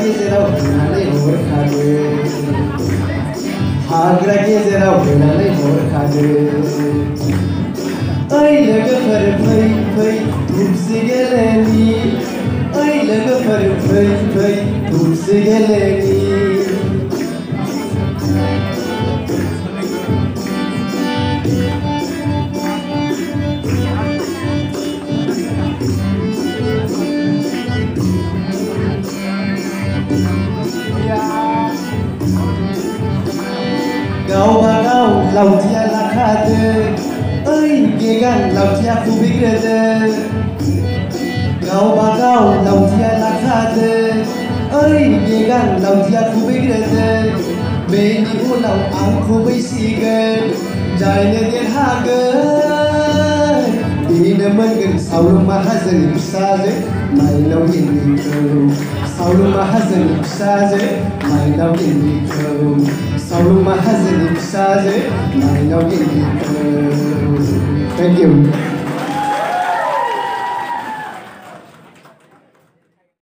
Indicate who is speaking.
Speaker 1: गेजेराव होनानै हरखादो हाग्रा गेजेराव होनानै हरखादो ओइ लोगोफोर फै फै थुबसे गेलेनि ओइ लोगोफोर फै फै थुबसे गेलेनि गावबागाव लावथिया लाखादो ओइ गेगान लावथिया खुबैग्रोदो गावबागाव लावथिया लाखादो ओइ गेगान लावथिया खुबैग्रोदो बेनि उनाव आं खुबैसिगोन जायनो देरहागोन बेनो मोनगोन सावलुं माहाजोननि फिसाजो माइनाव गिन्दिखौ सावलुं माहाजोननि फिसाजो माइनाव गिन्दिखौ सावलुं माहाजोननि फिसाजो माइनाव गिन्दिखौ Thank you.